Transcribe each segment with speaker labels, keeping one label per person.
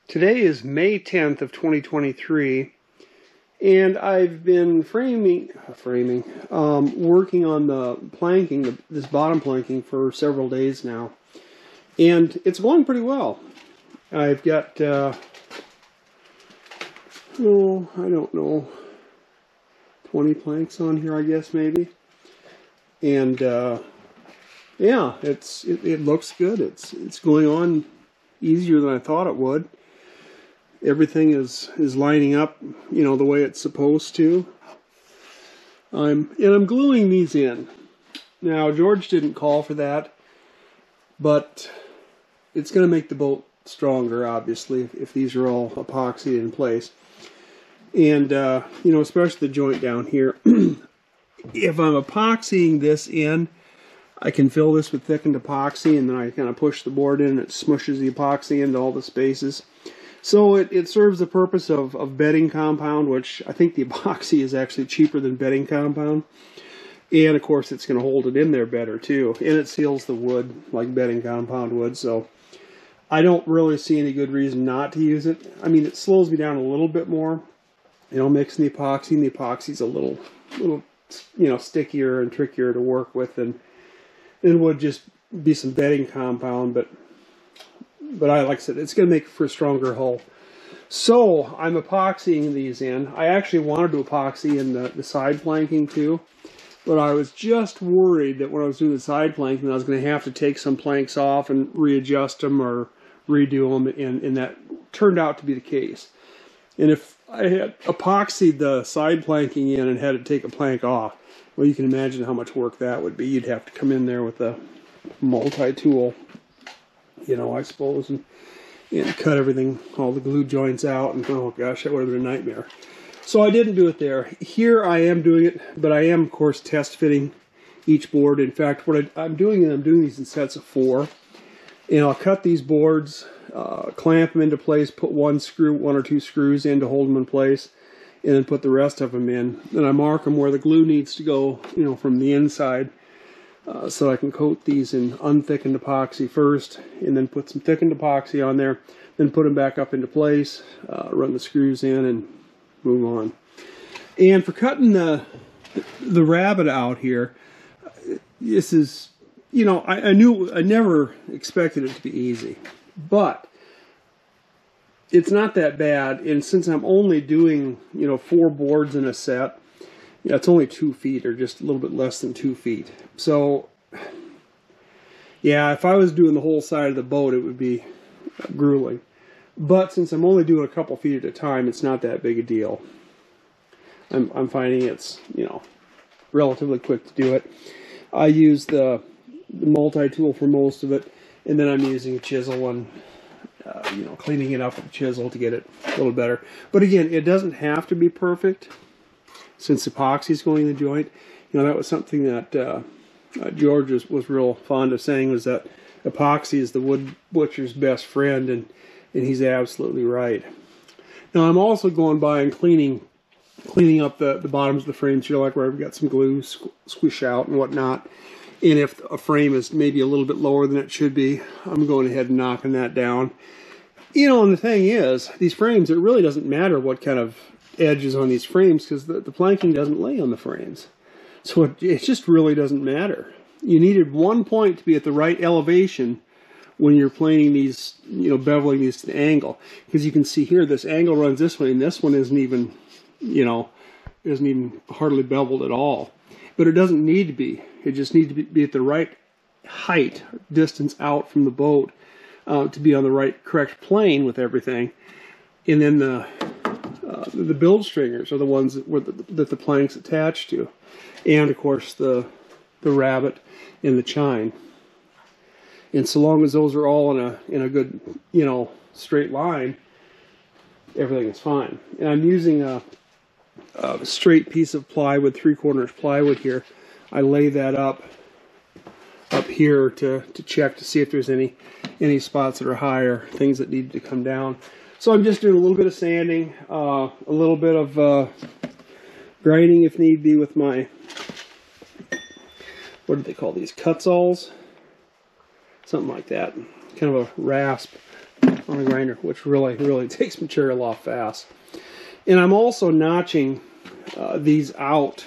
Speaker 1: Today is May 10th of 2023, and I've been working on the planking, this bottom planking, for several days now, and it's going pretty well. I've got, I don't know, 20 planks on here, I guess, maybe, and yeah, it looks good. It's going on easier than I thought it would. Everything is lining up, you know, the way it's supposed to. I'm gluing these in. Now, George didn't call for that, but it's going to make the boat stronger, obviously, if these are all epoxied in place. And, you know, especially the joint down here. If I'm epoxying this in, I can fill this with thickened epoxy, and then I kind of push the board in, and it smushes the epoxy into all the spaces. So it serves the purpose of bedding compound, which I think the epoxy is actually cheaper than bedding compound. And of course it's going to hold it in there better too. And it seals the wood like bedding compound would. So I don't really see any good reason not to use it. I mean, it slows me down a little bit more, you know, mixing the epoxy. And the epoxy's a little, you know, stickier and trickier to work with than it would just be some bedding compound. But like I said, it's going to make for a stronger hull. So I'm epoxying these in. I actually wanted to epoxy in the side planking too, but I was just worried that when I was doing the side planking, I was going to have to take some planks off and readjust them or redo them, and that turned out to be the case. And if I had epoxied the side planking in and had to take a plank off, well, you can imagine how much work that would be. You'd have to come in there with a multi-tool, you know, I suppose, and cut everything, all the glue joints out, and oh gosh, that would have been a nightmare. So I didn't do it there. Here I am doing it, but I am, of course, test fitting each board. In fact, what I'm doing these in sets of 4, and I'll cut these boards, clamp them into place, put one or two screws in to hold them in place, and then put the rest of them in. Then I mark them where the glue needs to go, you know, from the inside. So I can coat these in unthickened epoxy first, and then put some thickened epoxy on there, then put them back up into place, run the screws in, and move on. And for cutting the rabbet out here, this is, you know, I never expected it to be easy, but it's not that bad. And since I'm only doing, you know, 4 boards in a set, yeah, it's only 2 feet, or just a little bit less than 2 feet. So, yeah, if I was doing the whole side of the boat, it would be grueling. But since I'm only doing a couple feet at a time, it's not that big a deal. I'm finding it's, you know, relatively quick to do it. I use the multi-tool for most of it, and then I'm using a chisel and, you know, cleaning it up with a chisel to get it a little better. But again, it doesn't have to be perfect. Since epoxy is going in the joint, you know, that was something that George was real fond of saying, was that epoxy is the wood butcher's best friend, and he's absolutely right. Now I'm also going by and cleaning up the bottoms of the frames here, like where I've got some glue squish out and whatnot. And if a frame is maybe a little bit lower than it should be, I'm going ahead and knocking that down. You know, and the thing is, these frames, it really doesn't matter what kind of edges on these frames, because the planking doesn't lay on the frames. So it just really doesn't matter. You needed one point to be at the right elevation when you're planing these, you know, beveling these to the angle. Because you can see here, this angle runs this way, and this one isn't even, you know, isn't even hardly beveled at all. But it doesn't need to be. It just needs to be at the right height, distance out from the boat, to be on the correct plane with everything. And then the bilge stringers are the ones that the plank's attached to, and of course the rabbet and the chine. And so long as those are all in a good, you know, straight line, everything is fine. And I'm using a straight piece of plywood, 3/4 plywood here. I lay that up here to check to see if there's any spots that are higher, things that need to come down. So I'm just doing a little bit of sanding, a little bit of grinding if need be with my, what do they call these, Kutzalls? Something like that. Kind of a rasp on a grinder, which really takes material off fast. And I'm also notching these out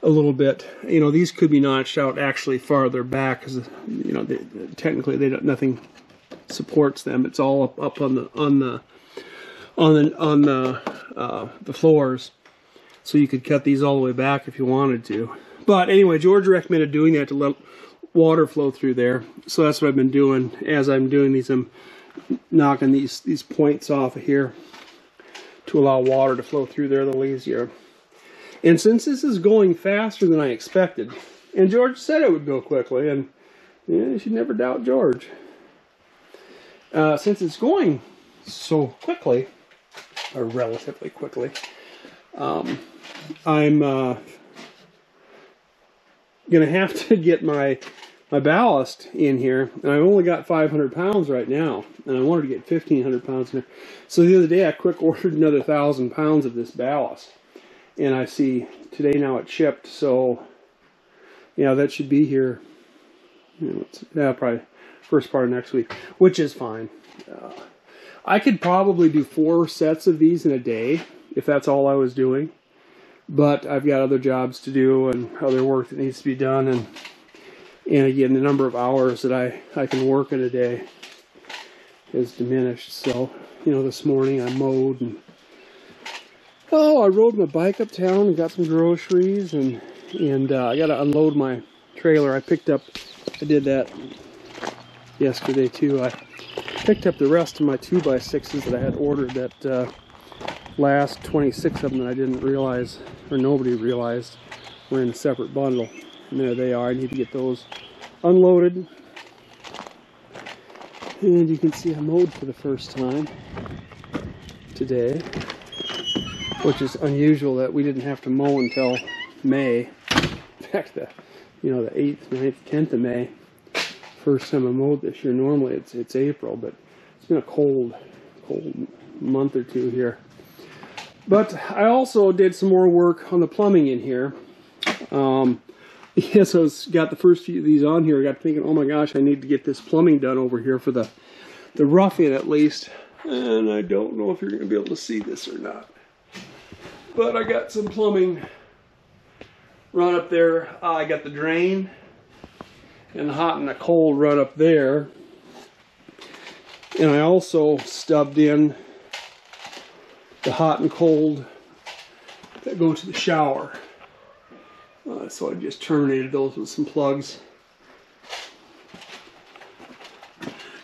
Speaker 1: a little bit. You know, these could be notched out actually farther back because, you know, technically nothing supports them. It's all up on the floors. So you could cut these all the way back if you wanted to. But anyway, George recommended doing that to let water flow through there. So that's what I've been doing. As I'm doing these, I'm knocking these points off of here to allow water to flow through there a little easier. And since this is going faster than I expected, and George said it would go quickly, and yeah, you should never doubt George. Since it's going so quickly, or relatively quickly, I'm gonna have to get my ballast in here, and I've only got 500 pounds right now, and I wanted to get 1,500 pounds in there. So the other day I quick ordered another 1,000 pounds of this ballast, and I see today now it shipped, so yeah, that should be here, you know, probably first part of next week, which is fine. I could probably do 4 sets of these in a day if that's all I was doing, but I've got other jobs to do and other work that needs to be done, and again, the number of hours that I can work in a day is diminished. So, you know, this morning I mowed, and I rode my bike uptown and got some groceries, and I got to unload my trailer. I did that yesterday too. I picked up the rest of my 2x6s that I had ordered, that last 26 of them that I didn't realize, or nobody realized, were in a separate bundle. And there they are. I need to get those unloaded. And you can see I mowed for the first time today, which is unusual that we didn't have to mow until May. In fact, the 8th, 9th, 10th of May. First time I mowed this year. Normally it's April, but it's been a cold month or two here. But I also did some more work on the plumbing in here. Yes, I got the first few of these on here. I got thinking, oh my gosh, I need to get this plumbing done over here for the rough-in at least. And I don't know if you're going to be able to see this or not. But I got some plumbing run up there. I got the drain and the hot and the cold run up there. And I also stubbed in the hot and cold that go to the shower. So I just terminated those with some plugs.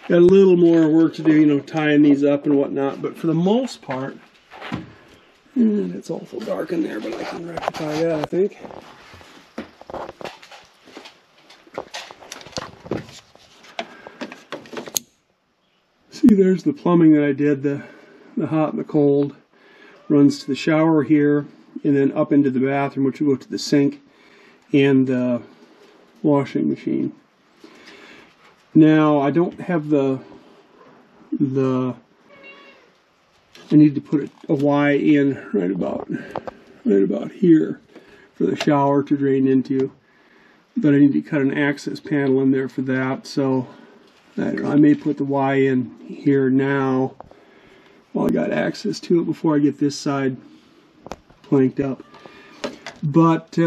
Speaker 1: Got a little more work to do, you know, tying these up and whatnot, but for the most part, and it's awful dark in there, but I can rectify that, I think. See, there's the plumbing that I did, the hot and the cold. Runs to the shower here, and then up into the bathroom, which will go to the sink and the washing machine. Now, I don't have I need to put a Y in right about here for the shower to drain into, but I need to cut an access panel in there for that, so I don't know, I may put the Y in here now while I got access to it before I get this side planked up. But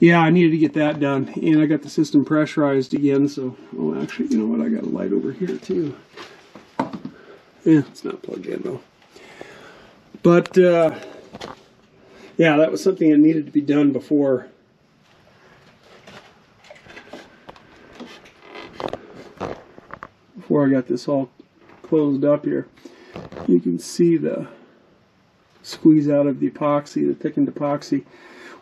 Speaker 1: yeah, I needed to get that done, and I got the system pressurized again, so, oh, actually, you know what, I got a light over here too. Yeah, it's not plugged in though. But yeah, that was something that needed to be done before I got this all closed up here. You can see the squeeze out of the epoxy, the thickened epoxy.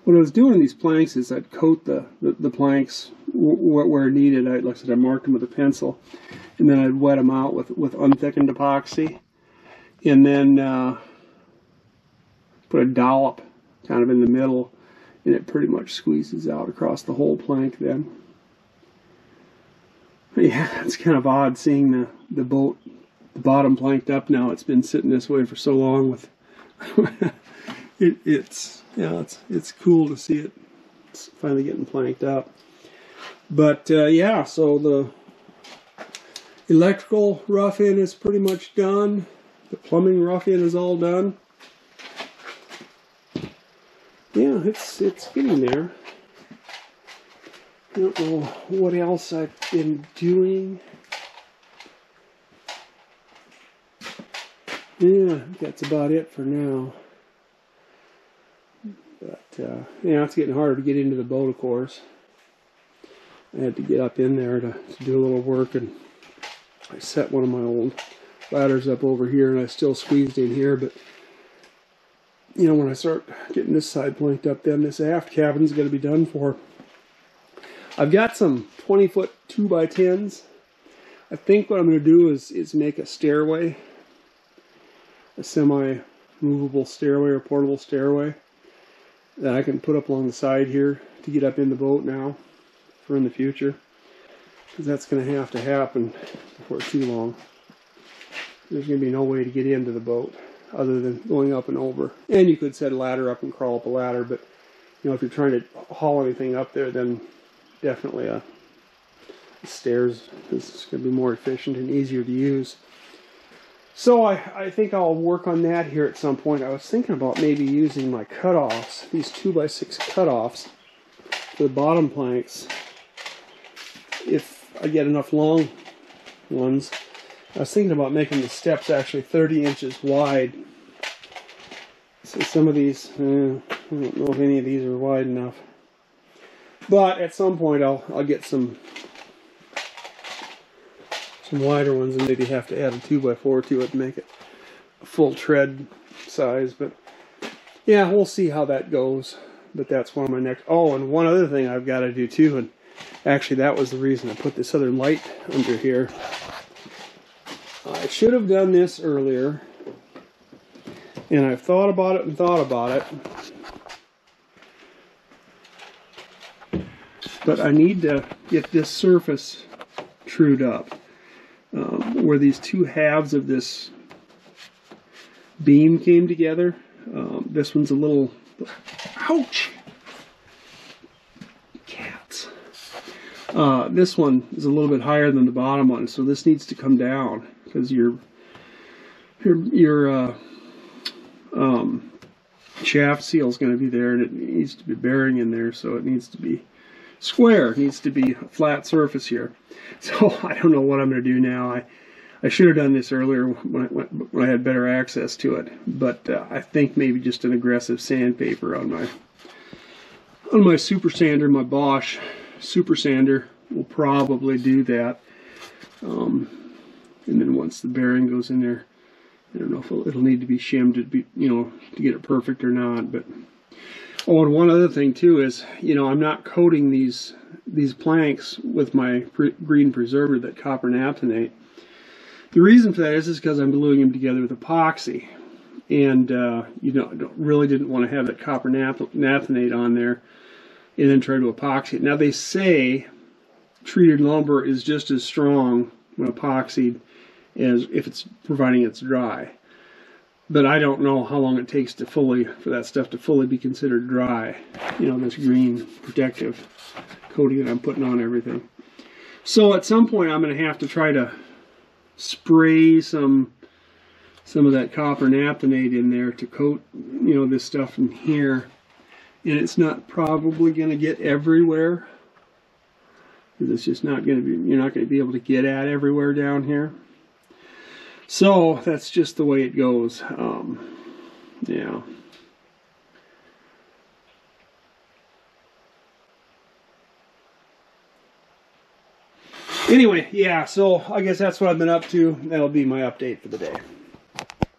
Speaker 1: What I was doing in these planks is I'd coat the planks where needed. Like I said, I marked them with a pencil, and then I'd wet them out with unthickened epoxy, and then put a dollop kind of in the middle, and it pretty much squeezes out across the whole plank then. Yeah, it's kind of odd seeing the boat, the bottom planked up now. It's been sitting this way for so long with it's cool to see it. It's finally getting planked up. But yeah, so Electrical rough-in is pretty much done. The plumbing rough-in is all done. Yeah, it's getting there. I don't know what else I've been doing. Yeah, that's about it for now. But, yeah, it's getting harder to get into the boat, of course. I had to get up in there to do a little work, and I set one of my old ladders up over here, and I still squeezed in here, but, you know, when I start getting this side planked up, then this aft cabin's going to be done for. I've got some 20-foot 2x10s. I think what I'm going to do is make a stairway. A semi-movable stairway or portable stairway that I can put up along the side here to get up in the boat now for in the future, because that's going to have to happen before too long. There's going to be no way to get into the boat other than going up and over. And you could set a ladder up and crawl up a ladder, but you know, if you're trying to haul anything up there, then definitely a stairs is going to be more efficient and easier to use. So I think I'll work on that here at some point. I was thinking about maybe using my cutoffs, these 2x6 cutoffs for the bottom planks. If I get enough long ones, I was thinking about making the steps actually 30 inches wide. So some of these, I don't know if any of these are wide enough. But at some point I'll get some wider ones and maybe have to add a 2x4 to it and make it a full tread size. But yeah, we'll see how that goes. But that's one of my next. Oh, and one other thing I've got to do too, and actually that was the reason I put this other light under here. I should have done this earlier, and I've thought about it and thought about it, but I need to get this surface trued up. Where these two halves of this beam came together. This one's a little, ouch, cats. This one is a little bit higher than the bottom one, so this needs to come down because your shaft seal is going to be there, and it needs to be bearing in there, so it needs to be square. It needs to be a flat surface here. So I don't know what I'm going to do now. I should have done this earlier when I had better access to it, but I think maybe just an aggressive sandpaper on my super sander, my Bosch super sander, will probably do that. And then once the bearing goes in there, I don't know if it'll need to be shimmed to be, you know, to get it perfect or not. But oh, and one other thing too is, you know, I'm not coating these planks with my green preserver, that copper naphthenate. The reason for that is because I'm gluing them together with epoxy, and you know, I really didn't want to have that copper naphthenate on there and then try to epoxy it. Now they say treated lumber is just as strong when epoxied as if it's providing it's dry, but I don't know how long it takes to for that stuff to fully be considered dry. You know, this green protective coating that I'm putting on everything. So at some point I'm going to have to try to spray some of that copper naphthenate in there to coat, you know, this stuff in here, and it's not probably going to get everywhere, because it's just not going to be, you're not going to be able to get at everywhere down here. So that's just the way it goes. Yeah. Anyway, yeah, so I guess that's what I've been up to. That'll be my update for the day.